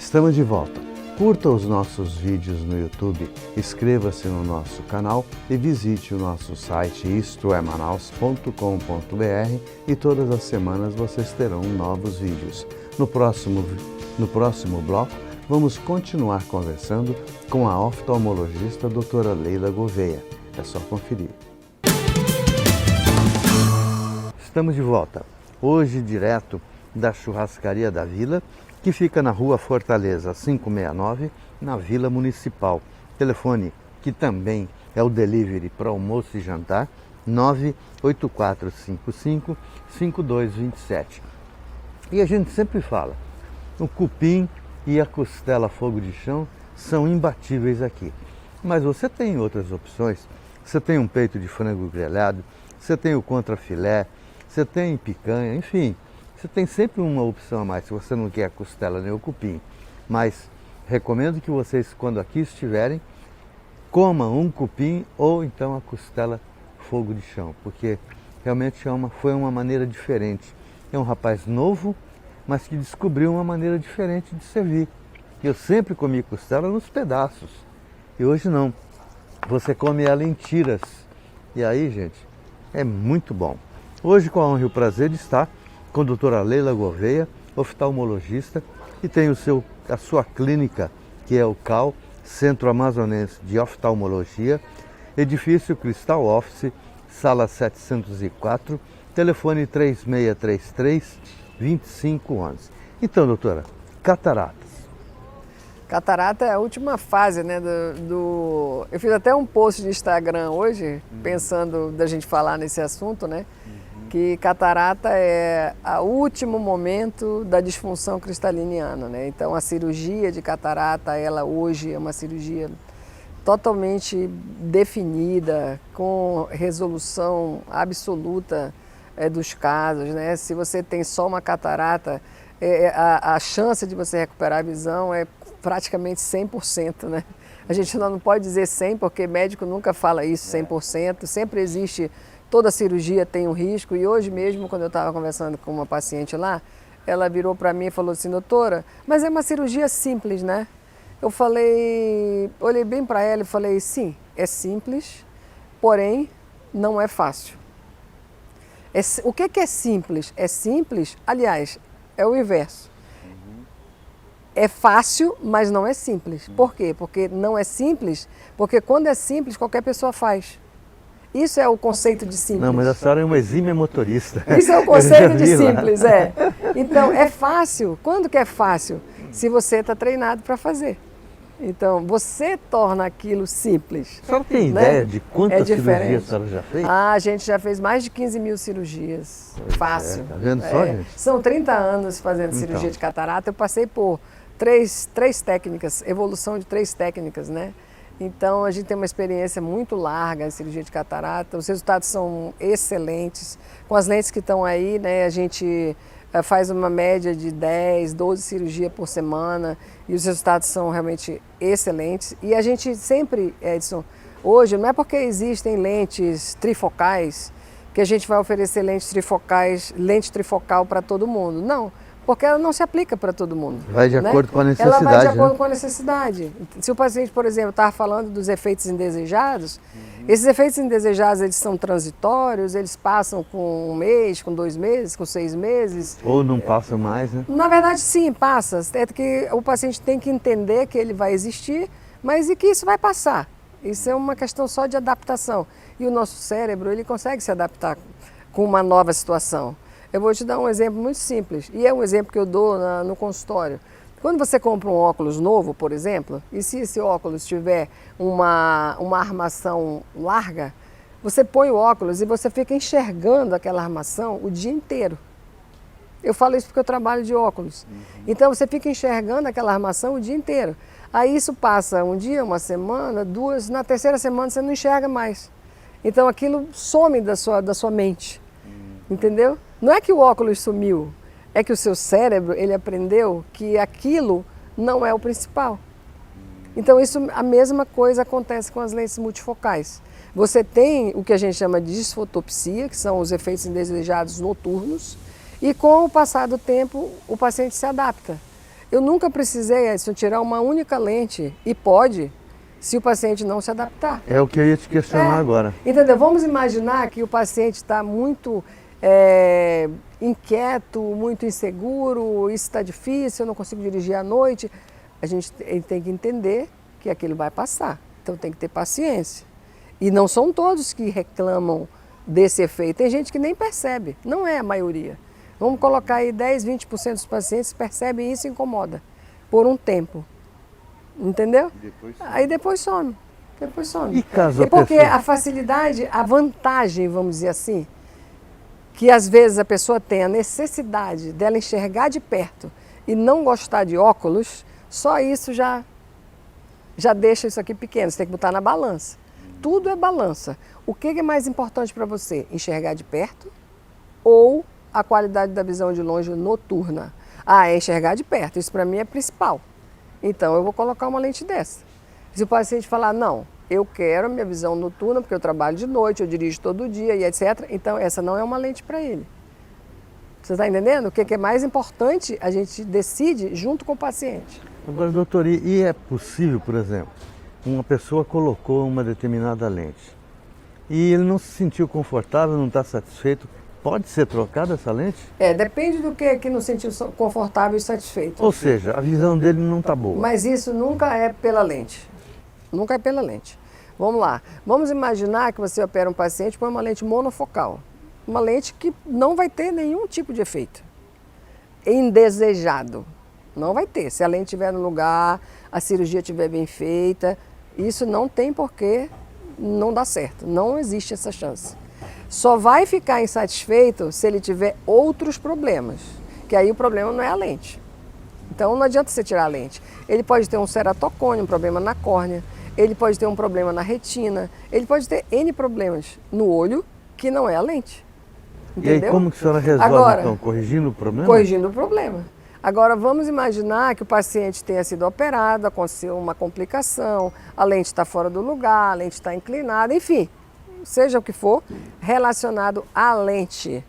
Estamos de volta. Curta os nossos vídeos no YouTube, inscreva-se no nosso canal e visite o nosso site istoemanaus.com.br e todas as semanas vocês terão novos vídeos. No próximo bloco, vamos continuar conversando com a oftalmologista doutora Leila Gouveia. É só conferir. Estamos de volta. Hoje direto da Churrascaria da Vila, que fica na Rua Fortaleza 569, na Vila Municipal. Telefone que também é o delivery para almoço e jantar, 98455-5227. E a gente sempre fala, o cupim e a costela fogo de chão são imbatíveis aqui. Mas você tem outras opções, você tem um peito de frango grelhado, você tem o contrafilé, você tem picanha, enfim. Você tem sempre uma opção a mais, se você não quer a costela nem o cupim. Mas recomendo que vocês, quando aqui estiverem, comam um cupim ou então a costela fogo de chão, porque realmente foi uma maneira diferente. É um rapaz novo, mas que descobriu uma maneira diferente de servir. Eu sempre comi costela nos pedaços, e hoje não. Você come ela em tiras. E aí, gente, é muito bom. Hoje, com a honra e o prazer de estar com a doutora Leila Gouveia, oftalmologista, e tem a sua clínica, que é o CAU, Centro Amazonense de Oftalmologia, edifício Cristal Office, sala 704, telefone 3633-2511. Então, doutora, cataratas. Catarata é a última fase, né, Eu fiz até um post de Instagram hoje, pensando da gente falar nesse assunto, né? Que catarata é o último momento da disfunção cristaliniana, né? Então a cirurgia de catarata, ela hoje é uma cirurgia totalmente definida, com resolução absoluta dos casos, né? Se você tem só uma catarata, a chance de você recuperar a visão é praticamente 100%, né? A gente não pode dizer 100%, porque médico nunca fala isso 100%, sempre existe. Toda cirurgia tem um risco, e hoje mesmo, quando eu estava conversando com uma paciente lá, ela virou para mim e falou assim, doutora, mas é uma cirurgia simples, né? Eu falei, olhei bem para ela e falei, sim, é simples, porém não é fácil. O que é simples? É simples, aliás, é o inverso. É fácil, mas não é simples. Por quê? Porque não é simples, porque quando é simples, qualquer pessoa faz. Isso é o conceito de simples. Não, mas a senhora é uma exímia motorista. Isso é o conceito de simples, é. Então, é fácil. Quando que é fácil? Se você está treinado para fazer. Então, você torna aquilo simples. A senhora tem ideia de quantas cirurgias a senhora já fez? Ah, a gente já fez mais de 15 mil cirurgias. Fácil. Tá vendo só, gente? São 30 anos fazendo cirurgia de catarata. Eu passei por três técnicas, evolução de 3 técnicas, né? Então, a gente tem uma experiência muito larga em cirurgia de catarata, os resultados são excelentes. Com as lentes que estão aí, né, a gente faz uma média de 10, 12 cirurgias por semana e os resultados são realmente excelentes. E a gente sempre, Edson, hoje, não é porque existem lentes trifocais que a gente vai oferecer lente trifocal para todo mundo, não. Porque ela não se aplica para todo mundo. Vai de acordo com a necessidade. Ela vai de acordo com a necessidade. Se o paciente, por exemplo, estava falando dos efeitos indesejados, esses efeitos indesejados, eles são transitórios, eles passam com 1 mês, com 2 meses, com 6 meses. Ou não passam mais, né? Na verdade, sim, passa. É que o paciente tem que entender que ele vai existir, mas e que isso vai passar. Isso é uma questão só de adaptação. E o nosso cérebro, ele consegue se adaptar com uma nova situação. Eu vou te dar um exemplo muito simples, e é um exemplo que eu dou no consultório. Quando você compra um óculos novo, por exemplo, e se esse óculos tiver uma armação larga, você põe o óculos e você fica enxergando aquela armação o dia inteiro. Eu falo isso porque eu trabalho de óculos. Então você fica enxergando aquela armação o dia inteiro. Aí isso passa um dia, uma semana, 2, na terceira semana você não enxerga mais. Então aquilo some da sua mente, entendeu? Não é que o óculos sumiu, é que o seu cérebro, ele aprendeu que aquilo não é o principal. Então a mesma coisa acontece com as lentes multifocais. Você tem o que a gente chama de disfotopsia, que são os efeitos indesejados noturnos, e com o passar do tempo o paciente se adapta. Eu nunca precisei, Edson, tirar uma única lente, e pode, se o paciente não se adaptar. É o que eu ia te questionar agora. Entendeu? Vamos imaginar que o paciente está muito inquieto, muito inseguro, isso está difícil, eu não consigo dirigir à noite. Ele tem que entender que aquilo vai passar, então tem que ter paciência. E não são todos que reclamam desse efeito, tem gente que nem percebe, não é a maioria. Vamos colocar aí 10, 20% dos pacientes percebem isso e incomoda por um tempo. Entendeu? Aí depois some. E caso porque a facilidade, a vantagem, vamos dizer assim, que às vezes a pessoa tem a necessidade dela enxergar de perto e não gostar de óculos, só isso já deixa isso aqui pequeno, você tem que botar na balança. Tudo é balança. O que é mais importante para você? Enxergar de perto ou a qualidade da visão de longe noturna? É enxergar de perto, isso para mim é principal. Então eu vou colocar uma lente dessa. Se o paciente falar, não, eu quero a minha visão noturna porque eu trabalho de noite, eu dirijo todo dia e etc. Então essa não é uma lente para ele. Você está entendendo? O que é mais importante a gente decide junto com o paciente. Agora, doutor, e é possível, por exemplo, uma pessoa colocou uma determinada lente e ele não se sentiu confortável, não está satisfeito, pode ser trocada essa lente? Depende do que não sentiu confortável e satisfeito. Ou seja, a visão dele não está boa. Mas isso nunca é pela lente. Nunca é pela lente. Vamos lá. Vamos imaginar que você opera um paciente com uma lente monofocal. Uma lente que não vai ter nenhum tipo de efeito indesejado. Não vai ter. Se a lente estiver no lugar, a cirurgia estiver bem feita, isso não tem porquê não dar certo. Não existe essa chance. Só vai ficar insatisfeito se ele tiver outros problemas, que aí o problema não é a lente. Então não adianta você tirar a lente. Ele pode ter um ceratocone, um problema na córnea, ele pode ter um problema na retina, ele pode ter N problemas no olho que não é a lente. Entendeu? E aí como que a senhora resolve agora, então? Corrigindo o problema? Corrigindo o problema. Agora vamos imaginar que o paciente tenha sido operado, aconteceu uma complicação, a lente está fora do lugar, a lente está inclinada, enfim. Seja o que for, relacionado à lente.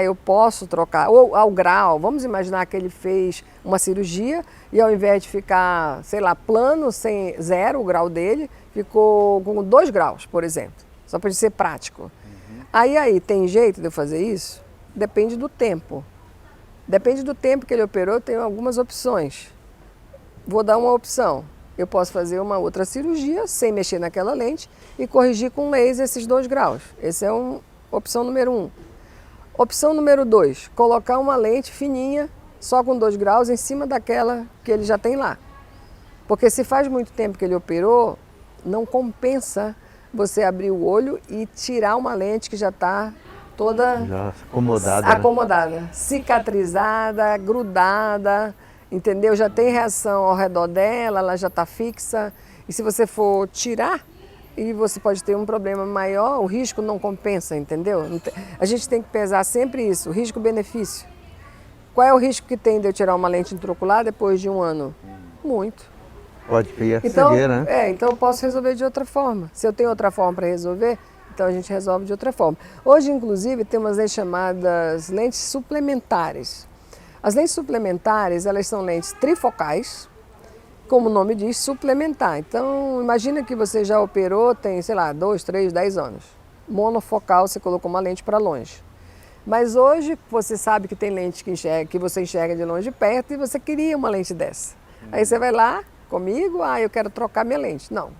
Eu posso trocar, ou ao grau, vamos imaginar que ele fez uma cirurgia e ao invés de ficar, sei lá, plano, sem zero o grau dele, ficou com 2 graus, por exemplo, só para ser prático. Aí, tem jeito de eu fazer isso? Depende do tempo. Depende do tempo que ele operou, eu tenho algumas opções. Vou dar uma opção. Eu posso fazer uma outra cirurgia sem mexer naquela lente e corrigir com laser esses 2 graus. Essa é opção número 1. Opção número 2, colocar uma lente fininha, só com 2 graus, em cima daquela que ele já tem lá. Porque se faz muito tempo que ele operou, não compensa você abrir o olho e tirar uma lente que já está toda já acomodada, né? Cicatrizada, grudada, entendeu? Já tem reação ao redor dela, ela já está fixa. E se você for tirar, e você pode ter um problema maior, o risco não compensa, entendeu? A gente tem que pesar sempre isso, risco-benefício. Qual é o risco que tem de eu tirar uma lente intraocular depois de 1 ano? Muito. Pode ter a cegueira, né? Então eu posso resolver de outra forma. Se eu tenho outra forma para resolver, então a gente resolve de outra forma. Hoje, inclusive, tem umas lentes chamadas lentes suplementares. As lentes suplementares, elas são lentes trifocais, como o nome diz, suplementar. Então, imagina que você já operou, tem, sei lá, 2, 3, 10 anos. Monofocal, você colocou uma lente para longe. Mas hoje, você sabe que tem lente que você enxerga de longe e de perto e você queria uma lente dessa. Aí você vai lá comigo, eu quero trocar minha lente. Não,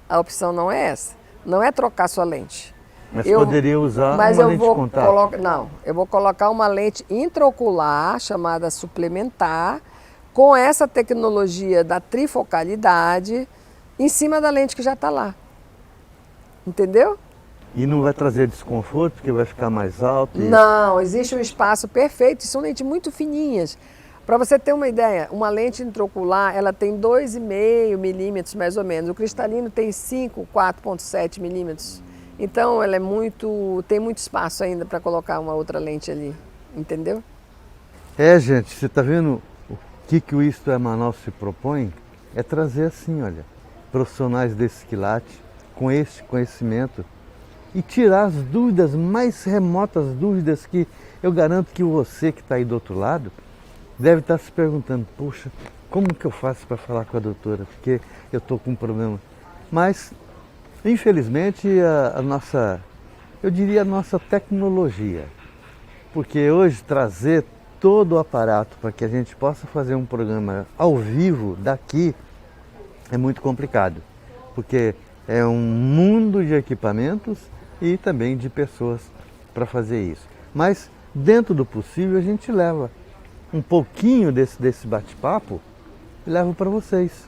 a opção não é essa. Não é trocar sua lente. Mas poderia usar uma lente de contato? Não, eu vou colocar uma lente intraocular, chamada suplementar, com essa tecnologia da trifocalidade, em cima da lente que já está lá. Entendeu? E não vai trazer desconforto, porque vai ficar mais alto? Não, existe um espaço perfeito, são lentes muito fininhas. Para você ter uma ideia, uma lente intraocular, ela tem 2,5 milímetros mais ou menos. O cristalino tem 5, 4,7 milímetros. Então ela tem muito espaço ainda para colocar uma outra lente ali, entendeu? Gente, você está vendo o que o Isto é Manaus se propõe? É trazer assim, olha, profissionais desse quilate, com esse conhecimento, e tirar as dúvidas, mais remotas dúvidas, que eu garanto que você que está aí do outro lado deve estar se perguntando, puxa, como que eu faço para falar com a doutora? Porque eu estou com um problema. Mas, infelizmente, a nossa, eu diria a nossa tecnologia, porque hoje trazer todo o aparato para que a gente possa fazer um programa ao vivo daqui é muito complicado, porque é um mundo de equipamentos e também de pessoas para fazer isso. Mas, dentro do possível, a gente leva um pouquinho desse bate-papo e levo para vocês.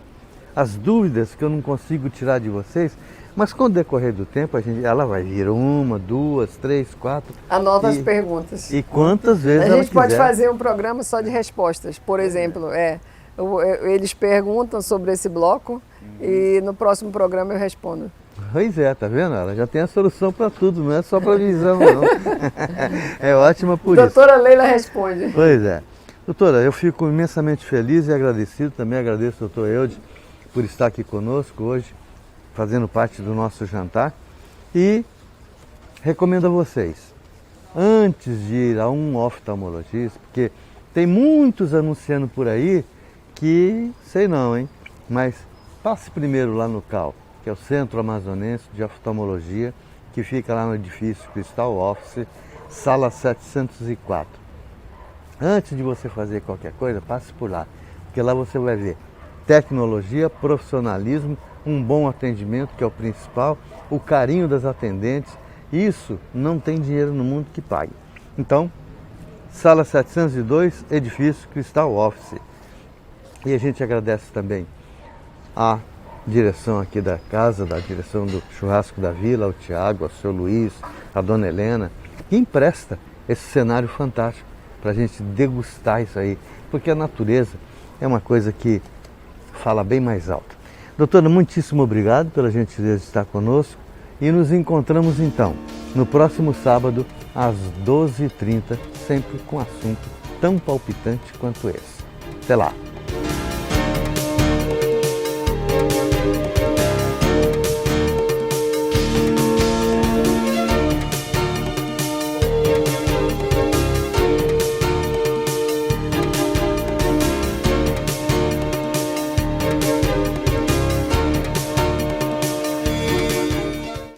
As dúvidas que eu não consigo tirar de vocês, mas com o decorrer do tempo, ela vai vir 1, 2, 3, 4. Anota as perguntas. E quantas vezes a ela gente pode quiser. fazer um programa só de respostas. Por exemplo, eles perguntam sobre esse bloco e no próximo programa eu respondo. Pois é, tá vendo? Ela já tem a solução para tudo, não é só para visão, não. É ótima por isso. Doutora Leila responde. Pois é. Doutora, eu fico imensamente feliz e agradecido. Também agradeço ao doutor Eudes por estar aqui conosco hoje, fazendo parte do nosso jantar. E recomendo a vocês, antes de ir a um oftalmologista, porque tem muitos anunciando por aí que, sei não, hein? Mas passe primeiro lá no CAL, que é o Centro Amazonense de Oftalmologia, que fica lá no edifício Cristal Office, sala 704. Antes de você fazer qualquer coisa, passe por lá, porque lá você vai ver tecnologia, profissionalismo, um bom atendimento, que é o principal, o carinho das atendentes. Isso não tem dinheiro no mundo que pague. Então, sala 702, edifício Cristal Office. E a gente agradece também a direção aqui da casa, da direção do Churrasco da Vila, ao Tiago, ao seu Luiz, a dona Helena, que empresta esse cenário fantástico para a gente degustar isso aí, porque a natureza é uma coisa que fala bem mais alto. Doutora, muitíssimo obrigado pela gentileza de estar conosco e nos encontramos então no próximo sábado às 12h30, sempre com assunto tão palpitante quanto esse. Até lá!